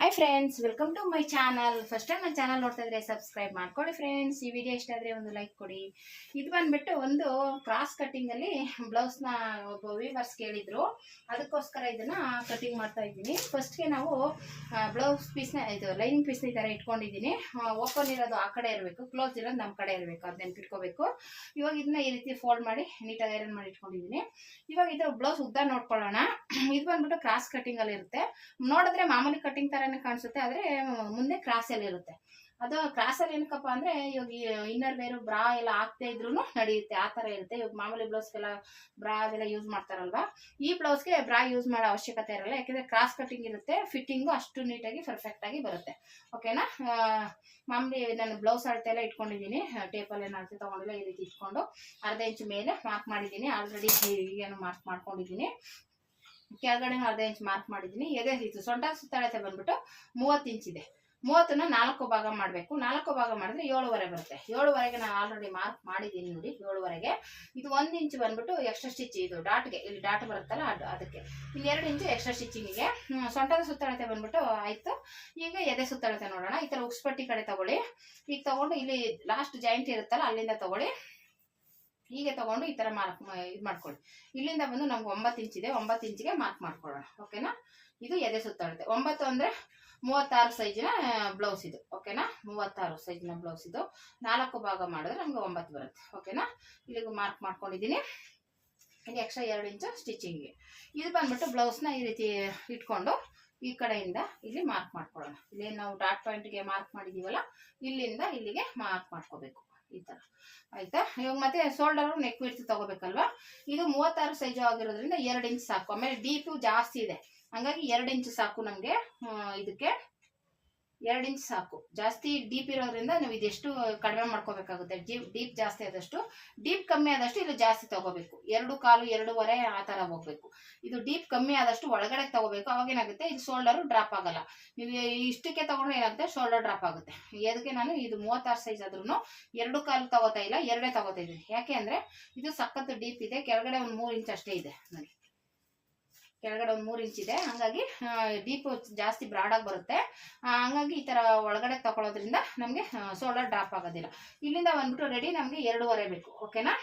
Hi friends, welcome to my channel. First time ನನ್ನ channel ನೋಡ್ತಾ ಇದ್ರೆ ಸಬ್ಸ್ಕ್ರೈಬ್ ಮಾಡ್ಕೊಳ್ಳಿ ಫ್ರೆಂಡ್ಸ್. ಈ ವಿಡಿಯೋ ಇಷ್ಟ ಆದರೆ ಒಂದು ಲೈಕ್ ಕೊಡಿ. ಇದು ಬಂದ್ಬಿಟ್ಟು ಒಂದು ಕ್ರಾಸ್ ಕಟ್ಟಿಂಗ್ ಅಲ್ಲಿ ಬ್ಲೌಸ್ನ ಒಬ್ಬ ವೀವರ್ಸ್ ಕೇಳಿದ್ರು, ಅದಕ್ಕೋಸ್ಕರ ಇದನ್ನ ಕಟಿಂಗ್ ಮಾಡ್ತಾ ಇದ್ದೀನಿ. ಫಸ್ಟ್ಗೆ ನಾವು ಬ್ಲೌಸ್ ಪೀಸ್ನ ಇದು ಲೈನಿಂಗ್ ಪೀಸ್ನ ಈ ಥರ ಇಟ್ಕೊಂಡಿದ್ದೀನಿ. ಓಪನ್ ಇರೋದು ಆ ಕಡೆ ಇರಬೇಕು, ಕ್ಲೋಸ್ ಇರೋದು ನಮ್ಮ ಕಡೆ ಇರಬೇಕು, ಅದನ್ನ ನೆನ್ಪಿಟ್ಕೋಬೇಕು. ಇವಾಗ ಇದನ್ನ ಈ ರೀತಿ ಫೋಲ್ಡ್ ಮಾಡಿ ನೀಟಾಗಿ ಐರನ್ ಮಾಡಿ ಇಟ್ಕೊಂಡಿದ್ದೀನಿ. ಇವಾಗ ಇದು ಬ್ಲೌಸ್ ಉದ್ದ ನೋಡ್ಕೊಳ್ಳೋಣ. ಇದು ಬಂದ್ಬಿಟ್ಟು ಕ್ರಾಸ್ ಕಟ್ಟಿಂಗ್ ಅಲ್ಲಿ ಇರುತ್ತೆ. ನೋಡಿದ್ರೆ ಮಾಮೂಲಿ ಕಟ್ಟಿಂಗ್ ತರ ಕಾಣಿಸುತ್ತೆ, ಆದ್ರೆ ಮುಂದೆ ಕ್ರಾಸ್ ಅಲ್ಲಿ ಇರುತ್ತೆ. ಅದು ಕ್ರಾಸ್ ಅಲ್ಲಿ ಏನಕ್ಕಪ್ಪ ಅಂದ್ರೆ ಇವಾಗ ಇನ್ನರ್ ವೇರು ಬ್ರಾ ಎಲ್ಲ ಹಾಕ್ತಾ ಇದ್ರು ನಡೆಯುತ್ತೆ, ಆ ತರ ಇರುತ್ತೆ. ಇವಾಗ ಮಾಮೂಲಿ ಬ್ಲೌಸ್ಗೆಲ್ಲ ಬ್ರಾ ಅದೆಲ್ಲ ಯೂಸ್ ಮಾಡ್ತಾರಲ್ವಾ, ಈ ಬ್ಲೌಸ್ಗೆ ಬ್ರಾ ಯೂಸ್ ಮಾಡೋ ಅವಶ್ಯಕತೆ ಇರಲ್ಲ, ಯಾಕಂದ್ರೆ ಕ್ರಾಸ್ ಕಟ್ಟಿಂಗ್ ಇರುತ್ತೆ. ಫಿಟ್ಟಿಂಗು ಅಷ್ಟು ನೀಟಾಗಿ ಪರ್ಫೆಕ್ಟ್ ಆಗಿ ಬರುತ್ತೆ. ಓಕೆನಾ. ಮಾಮೂಲಿ ನಾನು ಬ್ಲೌಸ್ ಅಳತೆ ಎಲ್ಲ ಇಟ್ಕೊಂಡಿದ್ದೀನಿ, ಟೇಪಲ್ಲಿ ಏನು ಅಳತೆ ತಗೊಂಡಿಲ್ಲ. ಈ ರೀತಿ ಇಟ್ಕೊಂಡು ಅರ್ಧ ಇಂಚು ಮೇಲೆ ಮಾರ್ಕ್ ಮಾಡಿದ್ದೀನಿ. ಆಲ್ರೆಡಿ ಏನು ಮಾರ್ಕ್ ಮಾಡ್ಕೊಂಡಿದ್ದೀನಿ. ಕೆಳಗಡೆ ಅರ್ಧ ಇಂಚ್ ಮಾರ್ಕ್ ಮಾಡಿದ್ದೀನಿ. ಎದೆ ಇದು ಸೊಂಟ ಸುತ್ತಳತೆ ಬಂದ್ಬಿಟ್ಟು 30 ಇಂಚಿದೆ. 30ನ 4 ಭಾಗ ಮಾಡಬೇಕು. 4 ಭಾಗ ಮಾಡಿದ್ರೆ 7.5 ಬರುತ್ತೆ. 7.5ಗೆ ನಾನು ಆಲ್ರೆಡಿ ಮಾರ್ಕ್ ಮಾಡಿದ್ದೀನಿ ನೋಡಿ. 7.5ಗೆ ಇದು 1 ಇಂಚ್ ಬಂದ್ಬಿಟ್ಟು ಎಕ್ಸ್ಟ್ರಾ ಸ್ಟಿಚ್, ಇದು ಡಾಟ್ಗೆ ಇಲ್ಲಿ ಡಾಟ್ ಬರುತ್ತಲ್ಲ ಅದಕ್ಕೆ ಇಲ್ಲಿ 2 ಇಂಚು ಎಕ್ಸ್ಟ್ರಾ ಸ್ಟಿಚಿಂಗಿಗೆ. ಸೊಂಟದ ಸುತ್ತಳತೆ ಬಂದ್ಬಿಟ್ಟು ಆಯ್ತು. ಈಗ ಎದೆ ಸುತ್ತಳತೆ ನೋಡೋಣ. ಈ ತರ ಉಕ್ಸ್ಪಟ್ಟಿ ಕಡೆ ತಗೊಳ್ಳಿ. ಈಗ ತಗೊಂಡು ಇಲ್ಲಿ ಲಾಸ್ಟ್ ಜಾಯಿಂಟ್ ಇರುತ್ತಲ್ಲ ಅಲ್ಲಿಂದ ತಗೊಳ್ಳಿ. ಹೀಗೆ ತಗೊಂಡು ಈ ತರ ಮಾರ್ಕ್ ಇದು ಮಾಡ್ಕೊಳ್ಳಿ. ಇಲ್ಲಿಂದ ಬಂದು ನಮ್ಗೆ 9 ಇಂಚಿದೆ, 9 ಇಂಚಿಗೆ ಮಾರ್ಕ್ ಮಾಡ್ಕೊಳ್ಳೋಣ. ಓಕೆನಾ. ಇದು ಎದೆ ಸುತ್ತಳತೆ 9 ಅಂದ್ರೆ 36 ಸೈಜಿನ ಬ್ಲೌಸ್ ಇದು. ಓಕೆನಾ. 36 ಸೈಜಿನ ಬ್ಲೌಸ್ ಇದು. 4 ಭಾಗ ಮಾಡಿದ್ರೆ ನಮ್ಗೆ 9 ಬರುತ್ತೆ. ಓಕೆನಾ. ಇಲ್ಲಿಗೂ ಮಾರ್ಕ್ ಮಾಡ್ಕೊಂಡಿದ್ದೀನಿ. ಇಲ್ಲಿ ಎಕ್ಸ್ಟ್ರಾ 2 ಇಂಚು ಸ್ಟಿಚಿಂಗ್ಗೆ. ಇದು ಬಂದ್ಬಿಟ್ಟು ಬ್ಲೌಸ್ನ ಈ ರೀತಿ ಇಟ್ಕೊಂಡು ಈ ಕಡೆಯಿಂದ ಇಲ್ಲಿ ಮಾರ್ಕ್ ಮಾಡ್ಕೊಳ್ಳೋಣ. ಇಲ್ಲಿ ನಾವು ಡಾಟ್ ಪಾಯಿಂಟ್ಗೆ ಮಾರ್ಕ್ ಮಾಡಿದೀವಲ್ಲ, ಇಲ್ಲಿಂದ ಇಲ್ಲಿಗೆ ಮಾರ್ಕ್ ಮಾಡ್ಕೋಬೇಕು ಈ ತರ. ಆಯ್ತಾ. ಇವಾಗ ಮತ್ತೆ ಶೋಲ್ಡರ್ ನೆಕ್ ವಿಡ್ತ್ ತಗೋಬೇಕಲ್ವಾ. ಇದು 36 ಸೈಜು ಆಗಿರೋದ್ರಿಂದ 2 ಇಂಚ್ ಸಾಕು. ಆಮೇಲೆ ಡೀಪು ಜಾಸ್ತಿ ಇದೆ, ಹಂಗಾಗಿ 2 ಇಂಚ್ ಸಾಕು ನಮ್ಗೆ. ಇದಕ್ಕೆ 2 ಇಂಚ್ ಸಾಕು. ಜಾಸ್ತಿ ಡೀಪ್ ಇರೋದ್ರಿಂದ ನಾವು ಇದೆಷ್ಟು ಕಡಿಮೆ ಮಾಡ್ಕೋಬೇಕಾಗುತ್ತೆ. ಡೀಪ್ ಜಾಸ್ತಿ ಆದಷ್ಟು, ಡೀಪ್ ಕಮ್ಮಿ ಆದಷ್ಟು ಇದು ಜಾಸ್ತಿ ತಗೋಬೇಕು. 2.25 2.5 ಆ ತರ ಹೋಗ್ಬೇಕು. ಇದು ಡೀಪ್ ಕಮ್ಮಿ ಆದಷ್ಟು ಒಳಗಡೆ ತಗೋಬೇಕು. ಅವಾಗ ಏನಾಗುತ್ತೆ, ಇದು ಶೋಲ್ಡರ್ ಡ್ರಾಪ್ ಆಗಲ್ಲ. ನೀವು ಇಷ್ಟಕ್ಕೆ ತಗೊಂಡ್ರೆ ಏನಾಗುತ್ತೆ, ಶೋಲ್ಡರ್ ಡ್ರಾಪ್ ಆಗುತ್ತೆ. ಅದಕ್ಕೆ ನಾನು ಇದು 36 ಸೈಜ್ ಆದ್ರೂ 2.25 ತಗೋತಾ ಇಲ್ಲ, 2 ತಗೋತಾ ಇದ್ದೀನಿ. ಯಾಕೆ ಅಂದ್ರೆ ಇದು ಸಖತ್ ಡೀಪ್ ಇದೆ. ಕೆಳಗಡೆ ಒಂದು 3 ಇಂಚ್ ಅಷ್ಟೇ ಇದೆ ನೋಡಿ. ಕೆಳಗಡೆ ಒಂದು 3 ಇಂಚ್ ಇದೆ, ಹಂಗಾಗಿ ಡೀಪ್ ಜಾಸ್ತಿ ಬ್ರಾಡ್ ಆಗಿ ಬರುತ್ತೆ. ಹಂಗಾಗಿ ಈ ತರ ಒಳಗಡೆ ತಗೊಳ್ಳೋದ್ರಿಂದ ನಮ್ಗೆ ಶೋಲ್ಡರ್ ಡ್ರಾಪ್ ಆಗೋದಿಲ್ಲ. ಇಲ್ಲಿಂದ ಬಂದ್ಬಿಟ್ಟು ರೆಡಿ ನಮ್ಗೆ 2.5 ಬೇಕು. ಓಕೆನಾ.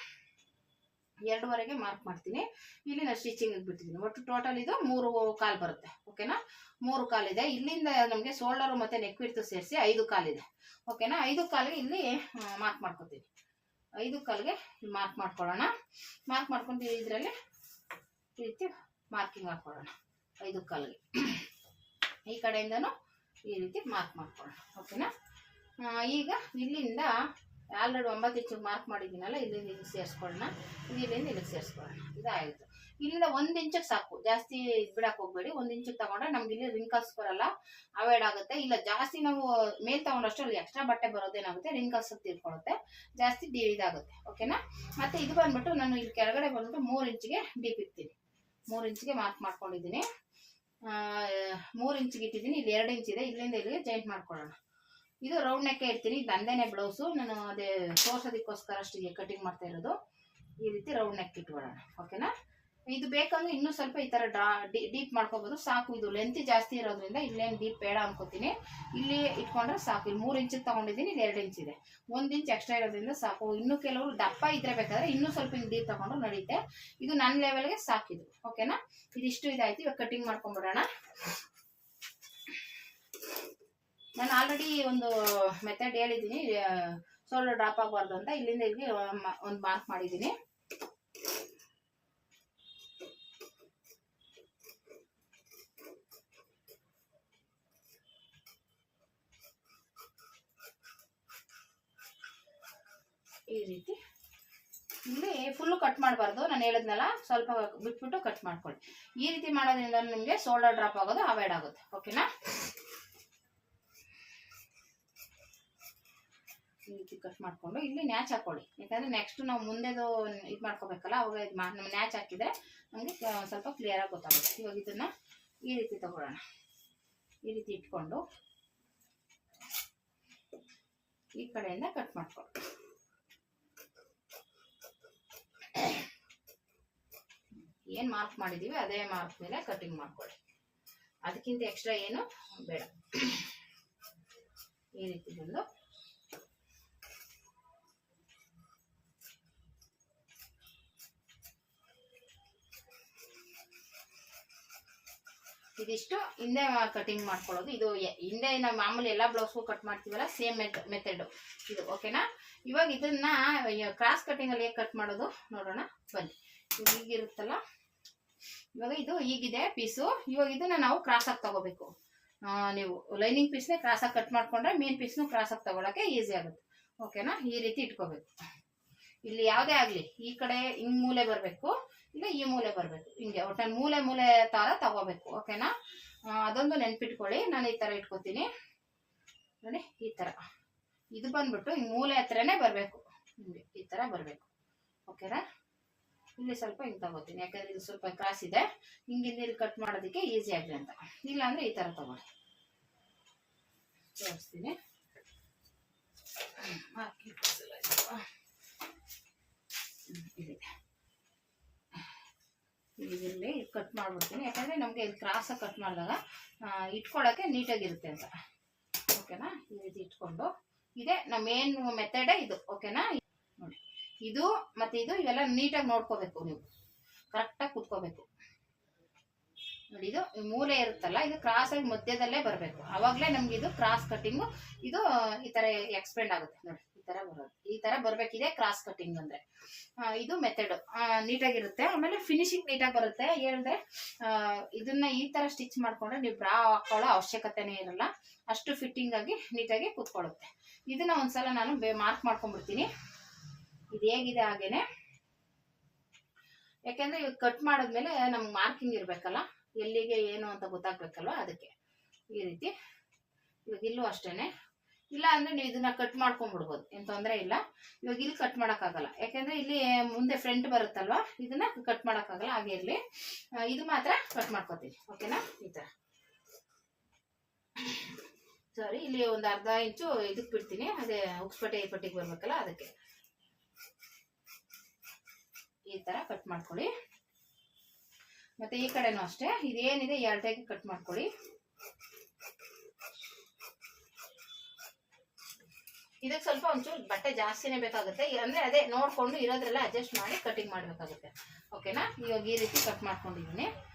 2.5ಗೆ ಮಾರ್ಕ್ ಮಾಡ್ತೀನಿ. ಇಲ್ಲಿ ನಾನು ಸ್ಟಿಚಿಂಗ್ ಬಿಟ್ಟಿದ್ದೀನಿ. ಒಟ್ಟು ಟೋಟಲ್ ಇದು 3.25 ಬರುತ್ತೆ. ಓಕೆನಾ. 3.25 ಇದೆ. ಇಲ್ಲಿಂದ ನಮಗೆ ಶೋಲ್ಡರ್ ಮತ್ತೆ ನೆಕ್ ವಿಡ್ತ್ ಸೇರಿಸಿ 5.25 ಇದೆ. ಓಕೆನಾ. 5.25ಗೆ ಇಲ್ಲಿ ಮಾರ್ಕ್ ಮಾಡ್ಕೊತೀನಿ. 5.25ಗೆ ಮಾರ್ಕ್ ಮಾಡ್ಕೊಳ್ಳೋಣ. ಮಾರ್ಕ್ ಮಾಡ್ಕೊಂಡು ಇದರಲ್ಲಿ ಈ ರೀತಿ ಮಾರ್ಕಿಂಗ್ ಹಾಕೊಳ್ಳೋಣ. 5.25ಗೆ ಈ ಕಡೆಯಿಂದನೂ ಈ ರೀತಿ ಮಾರ್ಕ್ ಮಾಡ್ಕೊಳ್ಳೋಣ. ಓಕೆನಾ. ಈಗ ಇಲ್ಲಿಂದ ಆಲ್ರೆಡಿ 9 ಇಂಚಿಗೆ ಮಾರ್ಕ್ ಮಾಡಿದ್ದೀನಲ್ಲ, ಇಲ್ಲಿಂದ ಇಲ್ಲಿಗೆ ಸೇರಿಸ್ಕೊಳ್ಳೋಣ. ಇಲ್ಲಿಂದ ಇಲ್ಲಿಗೆ ಸೇರಿಸ್ಕೊಳ್ಳೋಣ. ಇದಾಯಿತು. ಇಲ್ಲಿಂದ 1 ಇಂಚಿಗೆ ಸಾಕು, ಜಾಸ್ತಿ ಬಿಡಕ್ಕೆ ಹೋಗ್ಬೇಡಿ. 1 ಇಂಚಿಗೆ ತಗೊಂಡ್ರೆ ನಮ್ಗೆ ಇಲ್ಲಿ ರಿಂಕಲ್ಸ್ ಬರಲ್ಲ, ಅವಾಯ್ಡ್ ಆಗುತ್ತೆ. ಇಲ್ಲ ಜಾಸ್ತಿ ನಾವು ಮೇಲ್ ತಗೊಂಡಷ್ಟು ಅಲ್ಲಿ ಎಕ್ಸ್ಟ್ರಾ ಬಟ್ಟೆ ಬರೋದೇನಾಗುತ್ತೆ, ರಿಂಕಲ್ಸ್ ತೀರ್ಕೊಳ್ಳುತ್ತೆ, ಜಾಸ್ತಿ ಇದಾಗುತ್ತೆ. ಓಕೆನಾ. ಮತ್ತೆ ಇದು ಬಂದ್ಬಿಟ್ಟು ನಾನು ಇಲ್ಲಿ ಕೆಳಗಡೆ ಬಂದ್ಬಿಟ್ಟು 3 ಇಂಚಿಗೆ ಡೀಪ್ ಇರ್ತೀನಿ. 3 ಇಂಚಿಗೆ ಮಾರ್ಕ್ ಮಾಡ್ಕೊಂಡಿದ್ದೀನಿ. 3 ಇಂಚಿಗೆ ಇಟ್ಟಿದ್ದೀನಿ. ಇಲ್ಲಿ 2 ಇಂಚ್ ಇದೆ, ಇಲ್ಲಿಂದ ಇಲ್ಲಿಗೆ ಜಾಯಿಂಟ್ ಮಾಡ್ಕೊಳ್ಳೋಣ. ಇದು ರೌಂಡ್ ನೆಕ್ ಇರ್ತೀನಿ. ಇದು ನಂದೇನೆ ಬ್ಲೌಸು, ನಾನು ಅದೇ ತೋರ್ಸೋದಕ್ಕೋಸ್ಕರ ಅಷ್ಟಿಗೆ ಕಟಿಂಗ್ ಮಾಡ್ತಾ ಇರೋದು. ಈ ರೀತಿ ರೌಂಡ್ ನೆಕ್ ಇಟ್ಕೊಳ್ಳೋಣ. ಓಕೆನಾ. ಇದು ಬೇಕಂದ್ರೆ ಇನ್ನೂ ಸ್ವಲ್ಪ ಈ ತರ ಡೀಪ್ ಮಾಡ್ಕೋಬಹುದು. ಸಾಕು, ಇದು ಲೆಂತ್ ಜಾಸ್ತಿ ಇರೋದ್ರಿಂದ ಇಲ್ಲೇನು ಡೀಪ್ ಬೇಡ ಅನ್ಕೋತೀನಿ. ಇಲ್ಲಿ ಇಟ್ಕೊಂಡ್ರೆ ಸಾಕು. ಇಲ್ಲಿ 3 ಇಂಚಿಗೆ ತಗೊಂಡಿದ್ದೀನಿ, ಇಲ್ಲಿ 2 ಇಂಚ್ ಇದೆ. 1 ಇಂಚ್ ಎಕ್ಸ್ಟ್ರಾ ಇರೋದ್ರಿಂದ ಸಾಕು. ಇನ್ನು ಕೆಲವರು ದಪ್ಪ ಇದ್ರೆ ಬೇಕಾದ್ರೆ ಇನ್ನೂ ಸ್ವಲ್ಪ ಹಿಂಗೆ ಡೀಪ್ ತಗೊಂಡು ನಡೆಯುತ್ತೆ. ಇದು ನನ್ನ ಲೆವೆಲ್ಗೆ ಸಾಕಿದು. ಓಕೆನಾ. ಇದಿಷ್ಟು ಇದಾಯ್ತು. ಇವಾಗ ಕಟಿಂಗ್ ಮಾಡ್ಕೊಂಡ್ಬಿಡೋಣ. ನಾನು ಆಲ್ರೆಡಿ ಒಂದು ಮೆಥಡ್ ಹೇಳಿದ್ದೀನಿ, ಶೋಲ್ಡರ್ ಡ್ರಾಪ್ ಆಗಬಾರ್ದು ಅಂತ. ಇಲ್ಲಿಂದ ಇಲ್ಲಿ ಒಂದು ಮಾರ್ಕ್ ಮಾಡಿದ್ದೀನಿ. ಈ ರೀತಿ ಇಲ್ಲಿ ಫುಲ್ಲು ಕಟ್ ಮಾಡಬಾರ್ದು, ನಾನು ಹೇಳಿದ್ನಲ್ಲ, ಸ್ವಲ್ಪ ಬಿಟ್ಬಿಟ್ಟು ಕಟ್ ಮಾಡ್ಕೊಳ್ಳಿ. ಈ ರೀತಿ ಮಾಡೋದ್ರಿಂದ ನಿಮಗೆ ಶೋಲ್ಡರ್ ಡ್ರಾಪ್ ಆಗೋದು ಅವಾಯ್ಡ್ ಆಗುತ್ತೆ. ಓಕೆನಾ. ಈ ರೀತಿ ಕಟ್ ಮಾಡ್ಕೊಂಡು ಇಲ್ಲಿ ನ್ಯಾಚ್ ಹಾಕೊಳ್ಳಿ. ಯಾಕಂದ್ರೆ ನೆಕ್ಸ್ಟ್ ನಾವು ಮುಂದೆದು ಇದು ಮಾಡ್ಕೋಬೇಕಲ್ಲ, ಅವಾಗ ಇದು ನಮ್ಮ ನ್ಯಾಚ್ ಹಾಕಿದ್ರೆ ನಮಗೆ ಸ್ವಲ್ಪ ಕ್ಲಿಯರ್ ಆಗಿ ಗೊತ್ತಾಗುತ್ತೆ. ಇವಾಗ ಇದನ್ನ ಈ ರೀತಿ ತಗೊಳ್ಳೋಣ. ಈ ರೀತಿ ಇಟ್ಕೊಂಡು ಈ ಕಡೆಯಿಂದ ಕಟ್ ಮಾಡ್ಕೊಳ್ಳಿ. ಏನು ಮಾರ್ಕ್ ಮಾಡಿದೀವಿ ಅದೇ ಮಾರ್ಕ್ ಮೇಲೆ ಕಟಿಂಗ್ ಮಾಡ್ಕೊಳ್ಳಿ. ಅದಕ್ಕಿಂತ ಎಕ್ಸ್ಟ್ರಾ ಏನು ಬೇಡ. ಈ ರೀತಿ ಬಂದು ಇದಿಷ್ಟು ಹಿಂದೆ ಕಟಿಂಗ್ ಮಾಡ್ಕೊಳ್ಳೋದು. ಇದು ಹಿಂದೆ ನಾವು ಮಾಮೂಲಿ ಎಲ್ಲ ಬ್ಲೌಸ್ಗೂ ಕಟ್ ಮಾಡ್ತೀವಲ್ಲ, ಸೇಮ್ ಮೆಥಡ್ ಇದು. ಓಕೆನಾ? ಇವಾಗ ಇದನ್ನ ಕ್ರಾಸ್ ಕಟಿಂಗ್ ಅಲ್ಲಿ ಹೇಗೆ ಕಟ್ ಮಾಡೋದು ನೋಡೋಣ ಬನ್ನಿ. ಹೀಗಿರುತ್ತಲ್ಲ, ಇವಾಗ ಇದು ಹೀಗಿದೆ ಪೀಸು. ಇವಾಗ ಇದನ್ನ ನಾವು ಕ್ರಾಸ್ ಆಗಿ ತಗೋಬೇಕು. ನೀವು ಲೈನಿಂಗ್ ಪೀಸ್ನೇ ಕ್ರಾಸ್ ಆಗಿ ಕಟ್ ಮಾಡ್ಕೊಂಡ್ರೆ ಮೇನ್ ಪೀಸ್ನು ಕ್ರಾಸ್ ಆಗಿ ತಗೊಳಕ್ಕೆ ಈಸಿ ಆಗುತ್ತೆ. ಓಕೆನಾ? ಈ ರೀತಿ ಇಟ್ಕೋಬೇಕು. ಇಲ್ಲಿ ಯಾವುದೇ ಆಗ್ಲಿ ಈ ಕಡೆ ಹಿಂಗ್ ಮೂಲೆ ಬರ್ಬೇಕು, ಇಲ್ಲ ಈ ಮೂಲೆ ಬರ್ಬೇಕು, ಹಿಂಗೆ ಒಟ್ಟಲ್ಲಿ ಮೂಲೆ ಮೂಲೆ ತರ ತಗೋಬೇಕು. ಓಕೆನಾ? ಅದೊಂದು ನೆನ್ಪಿಟ್ಕೊಳ್ಳಿ. ನಾನು ಈ ತರ ಇಟ್ಕೋತೀನಿ ನೋಡಿ, ಈ ತರ. ಇದು ಬಂದ್ಬಿಟ್ಟು ಹಿಂಗ್ ಮೂಲೆ ಹತ್ರನೇ ಬರ್ಬೇಕು, ಹಿಂಗೆ ಈ ತರ ಬರ್ಬೇಕು. ಓಕೆನಾ? ಇಲ್ಲಿ ಸ್ವಲ್ಪ ಹಿಂಗ್ ತಗೋತೀನಿ, ಯಾಕಂದ್ರೆ ಇದು ಸ್ವಲ್ಪ ಕ್ರಾಸ್ ಇದೆ, ಹಿಂಗಿಂದ ಇಲ್ಲಿ ಕಟ್ ಮಾಡೋದಕ್ಕೆ ಈಸಿ ಆಗಲಿ ಅಂತ. ಇಲ್ಲ ಅಂದ್ರೆ ಈ ತರ ತಗೊಳ್ಳಿ, ತೋರಿಸ್ತೀನಿ. ಹಾಕಿ ಇಲ್ಲಿ ಕಟ್ ಮಾಡ್ಬಿಡ್ತೀನಿ, ಯಾಕಂದ್ರೆ ನಮ್ಗೆ ಇಲ್ಲಿ ಕ್ರಾಸ್ ಕಟ್ ಮಾಡಿದಾಗ ಇಟ್ಕೊಳಕ್ಕೆ ನೀಟಾಗಿರುತ್ತೆ ಅಂತ. ಓಕೆನಾ? ಈ ರೀತಿ ಇಟ್ಕೊಂಡು, ಇದೇ ನಮ್ಮ ಮೇನ್ ಮೆಥಡೇ ಇದು. ಓಕೆನಾ? ನೋಡಿ, ಇದು ಮತ್ತೆ ಇದು ಇವೆಲ್ಲ ನೀಟಾಗಿ ನೋಡ್ಕೋಬೇಕು, ನೀವು ಕರೆಕ್ಟಾಗಿ ಕುತ್ಕೋಬೇಕು. ನೋಡಿ, ಇದು ಮೂಲೆ ಇರುತ್ತಲ್ಲ, ಇದು ಕ್ರಾಸ್ ಆಗಿ ಮಧ್ಯದಲ್ಲೇ ಬರಬೇಕು. ಅವಾಗಲೇ ನಮ್ಗೆ ಇದು ಕ್ರಾಸ್ ಕಟಿಂಗು ಇದು ಈ ತರ ಎಕ್ಸ್ಪೆಂಡ್ ಆಗುತ್ತೆ. ನೋಡಿ, ಈ ತರ ಬರೋದು, ಈ ತರ ಬರ್ಬೇಕಿದೆ ಕ್ರಾಸ್ ಕಟಿಂಗ್ ಅಂದ್ರೆ. ಇದು ಮೆಥಡ್ ನೀಟಾಗಿರುತ್ತೆ. ಆಮೇಲೆ ಫಿನಿಶಿಂಗ್ ನೀಟಾಗಿ ಬರುತ್ತೆ. ಹೇಳಿದ್ರೆ ಇದನ್ನ ಈ ತರ ಸ್ಟಿಚ್ ಮಾಡ್ಕೊಂಡ್ರೆ ನೀವು ಬ್ರಾ ಹಾಕೊಳ್ಳೋ ಅವಶ್ಯಕತೆನೇ ಇರಲ್ಲ, ಅಷ್ಟು ಫಿಟ್ಟಿಂಗ್ ಆಗಿ ನೀಟಾಗಿ ಕುತ್ಕೊಳ್ಳುತ್ತೆ. ಇದನ್ನ ಒಂದ್ಸಲ ನಾನು ಮಾರ್ಕ್ ಮಾಡ್ಕೊಂಡ್ಬಿಡ್ತೀನಿ, ಇದು ಹೇಗಿದೆ ಹಾಗೇನೆ. ಯಾಕೆಂದ್ರೆ ಇವಾಗ ಕಟ್ ಮಾಡಿದ್ಮೇಲೆ ನಮ್ಗೆ ಮಾರ್ಕಿಂಗ್ ಇರ್ಬೇಕಲ್ಲ, ಎಲ್ಲಿಗೆ ಏನು ಅಂತ ಗೊತ್ತಾಗ್ಬೇಕಲ್ವ, ಅದಕ್ಕೆ ಈ ರೀತಿ. ಇವಾಗ ಇಲ್ಲೂ ಅಷ್ಟೇನೆ. ಇಲ್ಲ ಅಂದ್ರೆ ನೀವು ಇದನ್ನ ಕಟ್ ಮಾಡ್ಕೊಂಡ್ಬಿಡ್ಬೋದು, ಏನ್ ತೊಂದರೆ ಇಲ್ಲ. ಇವಾಗ ಇಲ್ಲಿ ಕಟ್ ಮಾಡಕ್ಕಾಗಲ್ಲ, ಯಾಕಂದ್ರೆ ಇಲ್ಲಿ ಮುಂದೆ ಫ್ರಂಟ್ ಬರುತ್ತಲ್ವಾ, ಇದನ್ನ ಕಟ್ ಮಾಡಕ್ಕಾಗಲ್ಲ. ಹಾಗೆ ಇರ್ಲಿ, ಇದು ಮಾತ್ರ ಕಟ್ ಮಾಡ್ಕೋತೀನಿ. ಓಕೆನಾ? ಈ ತರ ಸಾರಿ, ಇಲ್ಲಿ ಒಂದು ಅರ್ಧ ಇಂಚು ಇದಕ್ ಬಿಡ್ತೀನಿ, ಅದೇ ಪಟ್ಟಿಗೆ ಬರ್ಬೇಕಲ್ಲ, ಅದಕ್ಕೆ ಈ ತರ ಕಟ್ ಮಾಡ್ಕೊಳ್ಳಿ. ಮತ್ತೆ ಈ ಕಡೆನೂ ಅಷ್ಟೇ, ಇದೇನಿದೆ ಎರಡಾಗಿ ಕಟ್ ಮಾಡ್ಕೊಳ್ಳಿ. ಇದಕ್ಕೆ ಸ್ವಲ್ಪ ಒಂಚೂರು ಬಟ್ಟೆ ಜಾಸ್ತಿನೇ ಬೇಕಾಗುತ್ತೆ, ಅಂದ್ರೆ ಅದೇ ನೋಡ್ಕೊಂಡು ಇರೋದ್ರೆಲ್ಲ ಅಡ್ಜಸ್ಟ್ ಮಾಡಿ ಕಟಿಂಗ್ ಮಾಡ್ಬೇಕಾಗುತ್ತೆ. ಓಕೆನಾ? ಇವಾಗ ಈ ರೀತಿ ಕಟ್ ಮಾಡ್ಕೊಂಡಿದ್ದೀನಿ.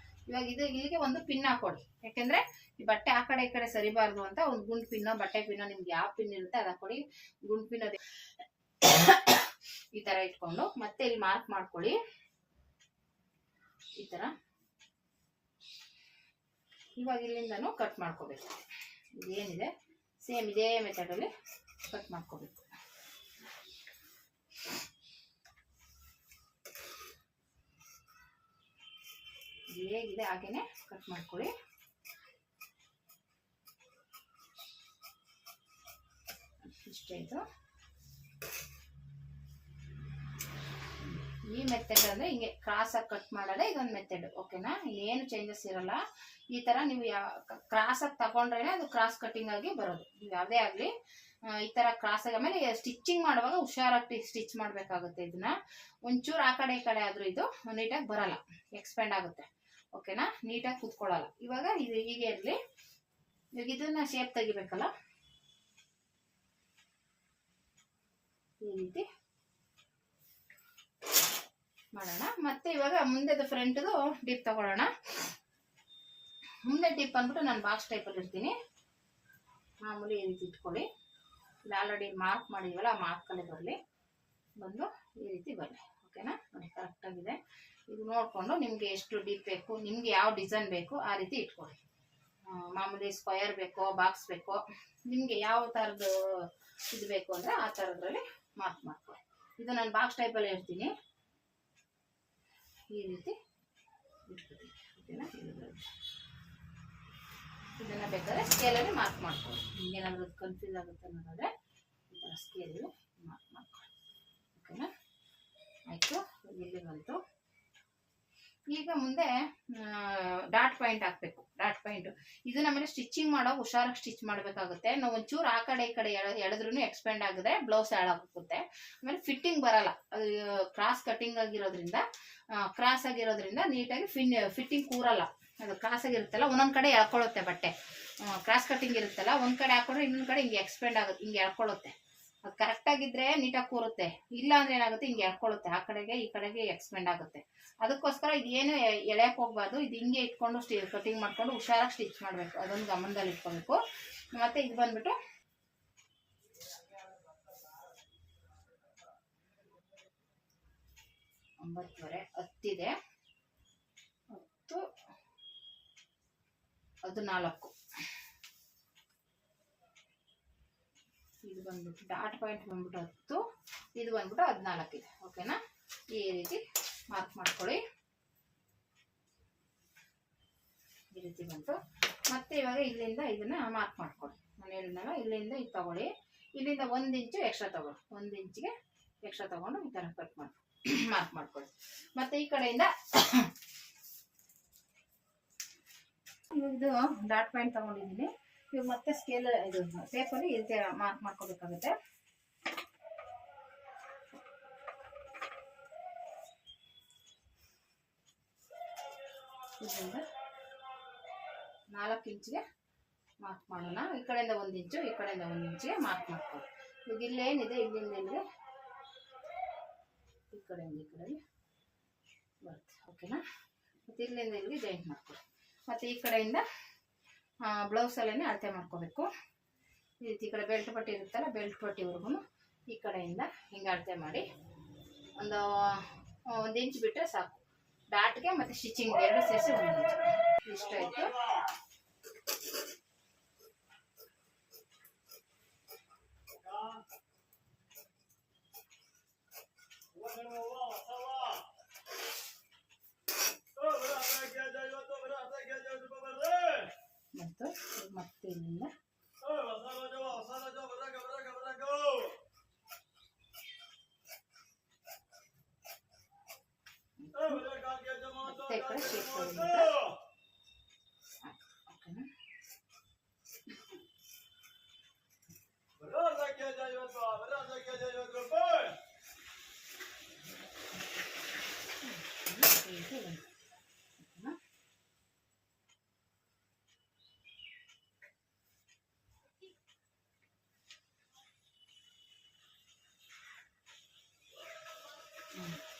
ಇವಾಗ ಇದು ಇಲ್ಲಿಗೆ ಒಂದು ಪಿನ್ ಹಾಕೊಡಿ, ಯಾಕೆಂದ್ರೆ ಈ ಬಟ್ಟೆ ಆ ಕಡೆ ಈ ಕಡೆ ಸರಿಬಾರ್ದು ಅಂತ ಒಂದು ಗುಂಡ್ ಪಿನ್ನೋ ಬಟ್ಟೆ ಪಿನ್ನೋ ನಿಮ್ಗೆ ಯಾವ ಪಿನ್ ಇರುತ್ತೆ ಅದ ಹಾಕೊಡಿ. ಗುಂಡ್ ಪಿನ್ ಅದೇ ಈ ತರ ಇಟ್ಕೊಂಡು ಮತ್ತೆ ಇಲ್ಲಿ ಮಾರ್ಕ್ ಮಾಡ್ಕೊಳ್ಳಿ, ಈ ತರ. ಇವಾಗ ಇಲ್ಲಿಂದನೂ ಕಟ್ ಮಾಡ್ಕೋಬೇಕು. ಇದೇನಿದೆ ಸೇಮ್ ಇದೇ ಮೆಥಡ್ ಅಲ್ಲಿ ಕಟ್ ಮಾಡ್ಕೋಬೇಕು. ಹೇಗಿದೆ ಹಾಗೇನೆ ಕಟ್ ಮಾಡ್ಕೊಳ್ಳಿ. ಇಷ್ಟೇ ಇದು. ಈ ಮೆಥಡ್ ಅಂದ್ರೆ ಹಿಂಗೆ ಕ್ರಾಸ್ ಆಗಿ ಕಟ್ ಮಾಡೋದೇ ಇದೊಂದು ಮೆಥಡ್. ಓಕೆನಾ? ಏನು ಚೇಂಜಸ್ ಇರಲ್ಲ. ಈ ತರ ನೀವು ಕ್ರಾಸ್ ಆಗಿ ತಗೊಂಡ್ರೇನೆ ಅದು ಕ್ರಾಸ್ ಕಟಿಂಗ್ ಆಗಿ ಬರೋದು. ನೀವು ಯಾವುದೇ ಆಗ್ಲಿ ಈ ತರ ಕ್ರಾಸ್ ಆಗಿ. ಆಮೇಲೆ ಸ್ಟಿಚಿಂಗ್ ಮಾಡುವಾಗ ಹುಷಾರಾಗಿ ಸ್ಟಿಚ್ ಮಾಡ್ಬೇಕಾಗುತ್ತೆ. ಇದನ್ನ ಒಂಚೂರು ಆ ಕಡೆ ಈ ಕಡೆ ಆದ್ರೂ ಇದು ನೀಟಾಗಿ ಬರಲ್ಲ, ಎಕ್ಸ್ಪೆಂಡ್ ಆಗುತ್ತೆ. ಓಕೆನಾ? ನೀಟಾಗಿ ಕುತ್ಕೊಳ್ಳಲ್ಲ. ಇವಾಗ ಇದು ಹೀಗೆ ಇರ್ಲಿ. ಇವಾಗ ಇದನ್ನ ಶೇಪ್ ತೆಗಿಬೇಕಲ್ಲ, ಈ ರೀತಿ ಮಾಡೋಣ. ಮತ್ತೆ ಇವಾಗ ಮುಂದೆದು ಫ್ರಂಟ್ದು ಡಿಪ್ ತಗೊಳ್ಳೋಣ. ಮುಂದೆ ಡಿಪ್ ಅಂದ್ಬಿಟ್ಟು ನಾನು ಬಾಕ್ಸ್ ಟೈಪಲ್ಲಿ ಇರ್ತೀನಿ. ಮಾಮೂಲಿ ಈ ರೀತಿ ಇಟ್ಕೊಳ್ಳಿ. ಇಲ್ಲಿ ಆಲ್ರೆಡಿ ಮಾರ್ಕ್ ಮಾಡಿದ್ವಲ್ಲ, ಆ ಮಾರ್ಕಲ್ಲೇ ಬರಲಿ, ಬಂದು ಈ ರೀತಿ ಬರಲಿ. ಓಕೆನಾ? ನೋಡಿ, ಕರೆಕ್ಟಾಗಿದೆ. ಇದು ನೋಡಿಕೊಂಡು ನಿಮಗೆ ಎಷ್ಟು ಡಿಪ್ ಬೇಕು, ನಿಮ್ಗೆ ಯಾವ ಡಿಸೈನ್ ಬೇಕು ಆ ರೀತಿ ಇಟ್ಕೊಳ್ಳಿ. ಮಾಮೂಲಿ ಸ್ಕ್ವಯರ್ ಬೇಕೋ ಬಾಕ್ಸ್ ಬೇಕೋ, ನಿಮಗೆ ಯಾವ ಥರದ್ದು ಇದು ಬೇಕು ಅಂದರೆ ಆ ಥರದ್ರಲ್ಲಿ ಮಾರ್ಕ್ ಮಾಡ್ಕೊಳ್ಳಿ. ಇದು ನಾನು ಬಾಕ್ಸ್ ಟೈಪಲ್ಲಿ ಇರ್ತೀನಿ, ಈ ರೀತಿ ಇಟ್ಕೊತೀನಿ. ಓಕೆನಾ? ಇದನ್ನು ಬೇಕಾದ್ರೆ ಸ್ಕೇಲಲ್ಲಿ ಮಾರ್ಕ್ ಮಾಡ್ಕೊಳ್ಳಿ. ನಿಮಗೇನಾದರೂ ಕನ್ಫ್ಯೂಸ್ ಆಗುತ್ತೆ ಅನ್ನೋದಾದರೆ ಈ ಥರ ಸ್ಕೇಲಲ್ಲಿ ಮಾರ್ಕ್ ಮಾಡ್ಕೊಳ್ಳಿ. ಓಕೆನಾ? ಆಯಿತು. ಇಲ್ಲಿ ಬಂತು. ಈಗ ಮುಂದೆ ಡಾಟ್ ಪಾಯಿಂಟ್ ಹಾಕಬೇಕು. ಡಾಟ್ ಪಾಯಿಂಟ್ ಇದು ನಮ್ಮಲ್ಲಿ ಸ್ಟಿಚಿಂಗ್ ಮಾಡೋ ಹುಷಾರಾಗಿ ಸ್ಟಿಚ್ ಮಾಡಬೇಕಾಗುತ್ತೆ. ನಾವು ಒಂಚೂರು ಆ ಕಡೆ ಈ ಕಡೆ ಎಳೆದ್ರೂ ಎಕ್ಸ್ಪೆಂಡ್ ಆಗಿದೆ, ಬ್ಲೌಸ್ ಹಾಳಾಗುತ್ತೆ. ಆಮೇಲೆ ಫಿಟ್ಟಿಂಗ್ ಬರಲ್ಲ, ಅದು ಕ್ರಾಸ್ ಕಟಿಂಗ್ ಆಗಿರೋದ್ರಿಂದ, ಕ್ರಾಸ್ ಆಗಿರೋದ್ರಿಂದ ನೀಟಾಗಿ ಫಿಟ್ಟಿಂಗ್ ಕೂರಲ್ಲ. ಅದು ಕ್ರಾಸಾಗಿ ಇರುತ್ತಲ್ಲ ಒಂದೊಂದು ಕಡೆ ಎಳ್ಕೊಳ್ಳುತ್ತೆ ಬಟ್ಟೆ. ಕ್ರಾಸ್ ಕಟ್ಟಿಂಗ್ ಇರುತ್ತಲ್ಲ ಒಂದು ಕಡೆ ಹಾಕೊಂಡ್ರೆ ಇನ್ನೊಂದು ಕಡೆ ಹಿಂಗೆ ಎಕ್ಸ್ಪೆಂಡ್ ಆಗುತ್ತೆ, ಹಿಂಗೆ ಎಳ್ಕೊಳ್ಳುತ್ತೆ. ಅದು ಕರೆಕ್ಟಾಗಿದ್ದರೆ ನೀಟಾಗಿ ಕೂರುತ್ತೆ, ಇಲ್ಲ ಅಂದರೆ ಏನಾಗುತ್ತೆ ಹಿಂಗೆ ಎಳ್ಕೊಳ್ಳುತ್ತೆ, ಆ ಕಡೆಗೆ ಈ ಕಡೆಗೆ ಎಕ್ಸ್ಪೆಂಡ್ ಆಗುತ್ತೆ. ಅದಕ್ಕೋಸ್ಕರ ಇದೇನು ಎಳೆಯಕ್ಕೆ ಹೋಗ್ಬಾರ್ದು, ಇದು ಹಿಂಗೆ ಇಟ್ಕೊಂಡು ಕಟಿಂಗ್ ಮಾಡ್ಕೊಂಡು ಹುಷಾರಾಗಿ ಸ್ಟಿಚ್ ಮಾಡಬೇಕು, ಅದೊಂದು ಗಮನದಲ್ಲಿ ಇಟ್ಕೊಬೇಕು. ಮತ್ತು ಇದು ಬಂದ್ಬಿಟ್ಟು 9:30 10 10 14. ಇದು ಬಂದ್ಬಿಟ್ಟು ಡಾಟ್ ಪಾಯಿಂಟ್ ಬಂದ್ಬಿಟ್ಟು 10, ಇದು ಬಂದ್ಬಿಟ್ಟು 14 ಇದೆ. ಓಕೆನಾ, ಈ ರೀತಿ ಮಾರ್ಕ್ ಮಾಡ್ಕೊಳ್ಳಿ. ಈ ರೀತಿ ಬಂತು. ಮತ್ತೆ ಇವಾಗ ಇಲ್ಲಿಂದ ಇದನ್ನ ಮಾರ್ಕ್ ಮಾಡ್ಕೊಳ್ಳಿ. ನಾನು ಹೇಳಿದ್ನಲ್ಲ, ಇಲ್ಲಿಂದ ಇದು ತಗೊಳ್ಳಿ, ಇಲ್ಲಿಂದ 1 ಇಂಚು ಎಕ್ಸ್ಟ್ರಾ ತಗೊಳ್ಳಿ, 1 ಇಂಚಿಗೆ ಎಕ್ಸ್ಟ್ರಾ ತಗೊಂಡು ಈ ಥರ ಕಟ್ ಮಾಡಿ ಮಾರ್ಕ್ ಮಾಡ್ಕೊಳ್ಳಿ. ಮತ್ತೆ ಈ ಕಡೆಯಿಂದ ಇದು ಡಾಟ್ ಪಾಯಿಂಟ್ ತಗೊಂಡಿದ್ದೀನಿ. ಇವಾಗ ಮತ್ತೆ ಸ್ಕೇಲ್ ಇದು ಟೇಪಲ್ಲಿ ಈ ರೀತಿ ಮಾರ್ಕ್ ಮಾಡ್ಕೋಬೇಕಾಗುತ್ತೆ. ಇದರಿಂದ 4 ಇಂಚಿಗೆ ಮಾರ್ಕ್ ಮಾಡೋಣ. ಈ ಕಡೆಯಿಂದ 1 ಇಂಚು, ಈ ಕಡೆಯಿಂದ 1 ಇಂಚಿಗೆ ಮಾರ್ಕ್ ಮಾಡ್ಕೊಳ್ಳಿ. ಇವಾಗ ಇಲ್ಲೇನಿದೆ, ಇಲ್ಲಿಂದ ಇಲ್ಲಿಗೆ ಈ ಕಡೆಯಿಂದ ಈ ಕಡೆಗೆ ಬರುತ್ತೆ. ಓಕೆನಾ, ಮತ್ತು ಇಲ್ಲಿಂದ ಇಲ್ಲಿಗೆ ಜಾಯಿಂಟ್ ಮಾಡ್ಕೊಳ್ಳಿ. ಮತ್ತು ಈ ಕಡೆಯಿಂದ ಬ್ಲೌಸಲ್ಲೇ ಅಳತೆ ಮಾಡ್ಕೋಬೇಕು. ಈ ರೀತಿ ಈ ಕಡೆ ಬೆಲ್ಟ್ ಪಟ್ಟಿ ಇರುತ್ತಲ್ಲ, ಬೆಲ್ಟ್ ಪಟ್ಟಿವರೆಗೂ ಈ ಕಡೆಯಿಂದ ಹಿಂಗೆ ಅಳತೆ ಮಾಡಿ ಒಂದು 1 ಇಂಚ್ ಬಿಟ್ಟರೆ ಸಾಕು. ಡಾಟ್ಗೆ ಮತ್ತು ಸ್ಟಿಚಿಂಗ್ ಎರಡು ಸೇರಿಸಿ 1 ಇಂಚ್ ಇಷ್ಟ ಆಯಿತು. ಮತ್ತು ಮತ್ತೆ ಇಲ್ಲಿಂದ ಮತ್ತೆ ಈ ಕಡೆ ಶೇಪ್ ಓಕೆನಾ.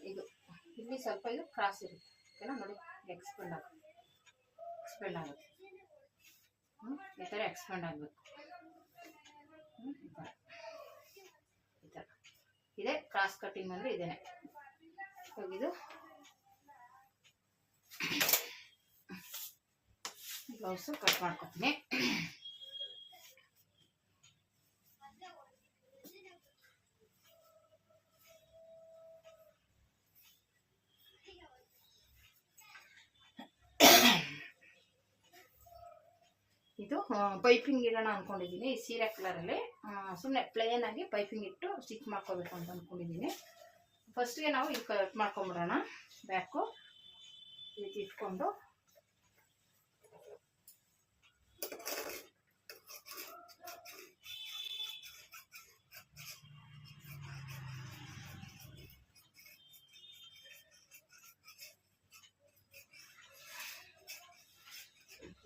ಇದು ಇಲ್ಲಿ ಸ್ವಲ್ಪ ಇದು ಕ್ರಾಸ್ ಇರುತ್ತೆ. ಓಕೆನಾ, ನೋಡಿ ಎಕ್ಸ್ಪೆಂಡ್ ಆಗುತ್ತೆ. ಈ ಥರ ಎಕ್ಸ್ಪೆಂಡ್ ಆಗಬೇಕು. ಈ ಥರ ಇದೆ ಕ್ರಾಸ್ ಕಟ್ಟಿಂಗ್ ಅಂದರೆ ಇದೇನೆ. ಇದು ಬ್ಲೌಸು ಕಟ್ ಮಾಡ್ಕೊತೀನಿ. ಇದು ಪೈಪಿಂಗ್ ಇಡೋಣ ಅಂದ್ಕೊಂಡಿದ್ದೀನಿ. ಈ ಸೀರೆ ಕಲರಲ್ಲಿ ಸುಮ್ಮನೆ ಪ್ಲೇನ್ ಆಗಿ ಪೈಪಿಂಗ್ ಇಟ್ಟು ಸ್ಟಿಚ್ ಮಾಡ್ಕೋಬೇಕು ಅಂತ ಅಂದ್ಕೊಂಡಿದ್ದೀನಿ. ಫಸ್ಟ್ಗೆ ನಾವು ಇದು ಕಟ್ ಮಾಡ್ಕೊಂಬಿಡೋಣ. ಬ್ಯಾಕು ಈ ರೀತಿ ಇಟ್ಕೊಂಡು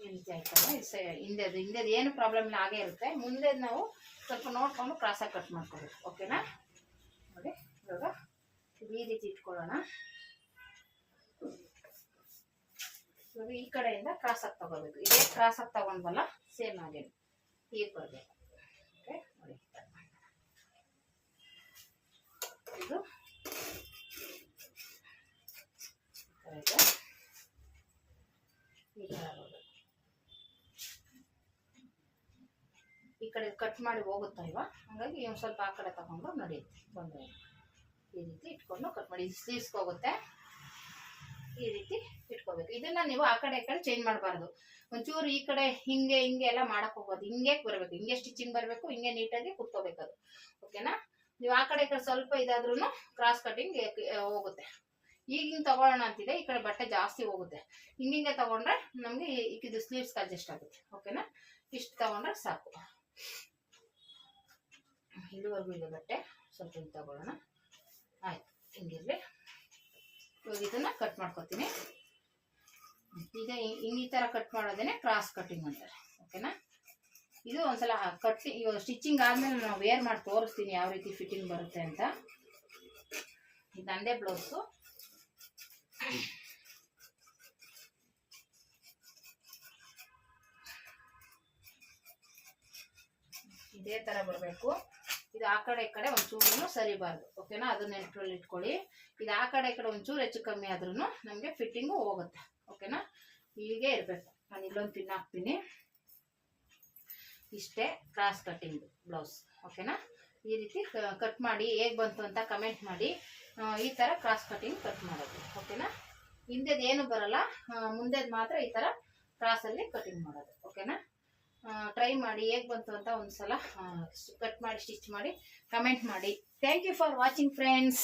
ಈ ರೀತಿ ಆಯ್ತಲ್ಲ. ಹಿಂದೆ ಏನು ಪ್ರಾಬ್ಲಮ್ ಇಲ್ಲ, ಹಾಗೆ ಇರುತ್ತೆ. ಮುಂದೆ ನಾವು ಸ್ವಲ್ಪ ನೋಡ್ಕೊಂಡು ಕ್ರಾಸಾಗಿ ಕಟ್ ಮಾಡ್ಕೋಬೇಕು. ಓಕೆನಾ, ನೋಡಿ ಇವಾಗ ಈ ರೀತಿ ಇಟ್ಕೊಳ್ಳೋಣ. ಇವಾಗ ಈ ಕಡೆಯಿಂದ ಕ್ರಾಸಾಗಿ ತಗೋಬೇಕು. ಇದೇ ಕ್ರಾಸಾಗಿ ತಗೊಂಡ್ವಲ್ಲ, ಸೇಮ್ ಹಾಗೆ ಹೀಗೆ ಬರಬೇಕು. ಓಕೆ, ನೋಡಿ ಇದು ಈ ಥರ ಬರಬೇಕು. ಈ ಕಡೆ ಕಟ್ ಮಾಡಿ ಹೋಗುತ್ತಲ್ವಾ, ಹಾಗಾಗಿ ಒಂದು ಸ್ವಲ್ಪ ಆ ಕಡೆ ತಗೊಂಡು ನಡೆಯುತ್ತೆ, ತೊಂದರೆ ಇಲ್ಲ. ಈ ರೀತಿ ಇಟ್ಕೊಂಡು ಕಟ್ ಮಾಡಿ ಸ್ಲೀವ್ಸ್ಗೆ ಹೋಗುತ್ತೆ. ಈ ರೀತಿ ಇಟ್ಕೋಬೇಕು. ಇದನ್ನ ನೀವು ಆ ಕಡೆ ಚೇಂಜ್ ಮಾಡಬಾರ್ದು. ಒಂಚೂರು ಈ ಕಡೆ ಹಿಂಗೆ ಹಿಂಗೆ ಎಲ್ಲ ಮಾಡಕ್ ಹೋಗೋದು, ಹಿಂಗೆ ಬರಬೇಕು, ಹಿಂಗೆ ಸ್ಟಿಚಿಂಗ್ ಬರಬೇಕು, ಹಿಂಗೆ ನೀಟಾಗಿ ಕುತ್ಕೋಬೇಕು ಅದು. ಓಕೆನಾ, ನೀವು ಆ ಕಡೆ ಸ್ವಲ್ಪ ಇದಾದ್ರೂ ಕ್ರಾಸ್ ಕಟಿಂಗ್ ಹೋಗುತ್ತೆ. ಈಗ ಹಿಂಗೆ ತಗೊಳ್ಳೋಣ ಅಂತಿದೆ, ಈ ಕಡೆ ಬಟ್ಟೆ ಜಾಸ್ತಿ ಹೋಗುತ್ತೆ. ಹಿಂಗೆ ತಗೊಂಡ್ರೆ ನಮಗೆ ಇದು ಸ್ಲೀವ್ಸ್ ಅಡ್ಜಸ್ಟ್ ಆಗುತ್ತೆ. ಓಕೆನಾ, ಇಷ್ಟು ತಗೊಂಡ್ರೆ ಸಾಕು. ಇಲ್ಲಿವರೆಗೂ ಇದೆ ಬಟ್ಟೆ, ಸ್ವಲ್ಪ ಹಿಂಗೆ ತಗೊಳ್ಳೋಣ. ಆಯ್ತು, ಹಿಂಗಿರಲಿ. ಇವಾಗ ಇದನ್ನ ಕಟ್ ಮಾಡ್ಕೊತೀನಿ. ಈಗ ಈ ತರ ಕಟ್ ಮಾಡೋದೇನೆ ಕ್ರಾಸ್ ಕಟಿಂಗ್ ಅಂತಾರೆ. ಓಕೆನಾ, ಇದು ಒಂದ್ಸಲ ಕಟ್ಟಿಂಗ್ ಇವಾಗ ಸ್ಟಿಚಿಂಗ್ ಆದ್ಮೇಲೆ ನಾವು ವೇರ್ ಮಾಡಿ ತೋರಿಸ್ತೀನಿ ಯಾವ ರೀತಿ ಫಿಟ್ಟಿಂಗ್ ಬರುತ್ತೆ ಅಂತ. ಇದು ನಂದೇ ಬ್ಲೌಸು. ಇದೇ ತರ ಬರಬೇಕು. ಇದು ಆ ಕಡೆ ಈ ಕಡೆ ಒಂಚೂರು ಸರಿಬಾರ್ದು. ಓಕೆನಾ, ಅದನ್ನ ನೆನಪಲ್ಲಿ ಇಟ್ಕೊಳ್ಳಿ. ಇದು ಆ ಕಡೆ ಈ ಕಡೆ ಒಂಚೂರು ಹೆಚ್ಚು ಕಮ್ಮಿ ಆದ್ರೂ ನಮಗೆ ಫಿಟ್ಟಿಂಗು ಹೋಗುತ್ತೆ. ಓಕೆನಾ, ಹೀಗೆ ಇರಬೇಕು. ನಾನು ಇಲ್ಲೊಂದು ಪಿನ್ ಹಾಕ್ತೀನಿ. ಇಷ್ಟೇ ಕ್ರಾಸ್ ಕಟ್ಟಿಂಗ್ ಬ್ಲೌಸ್. ಓಕೆನಾ, ಈ ರೀತಿ ಕಟ್ ಮಾಡಿ ಹೇಗೆ ಬಂತು ಅಂತ ಕಮೆಂಟ್ ಮಾಡಿ. ಈ ಥರ ಕ್ರಾಸ್ ಕಟ್ಟಿಂಗ್ ಕಟ್ ಮಾಡೋದು. ಓಕೆನಾ, ಹಿಂದೆದು ಏನು ಬರಲ್ಲ, ಮುಂದೆದು ಮಾತ್ರ ಈ ಥರ ಕ್ರಾಸಲ್ಲಿ ಕಟಿಂಗ್ ಮಾಡೋದು. ಓಕೆನಾ, ಟ್ರೈ ಮಾಡಿ ಹೇಗೆ ಬಂತು ಅಂತ ಒಂದ್ಸಲ ಕಟ್ ಮಾಡಿ ಸ್ಟಿಚ್ ಮಾಡಿ ಕಮೆಂಟ್ ಮಾಡಿ. Thank you for watching friends.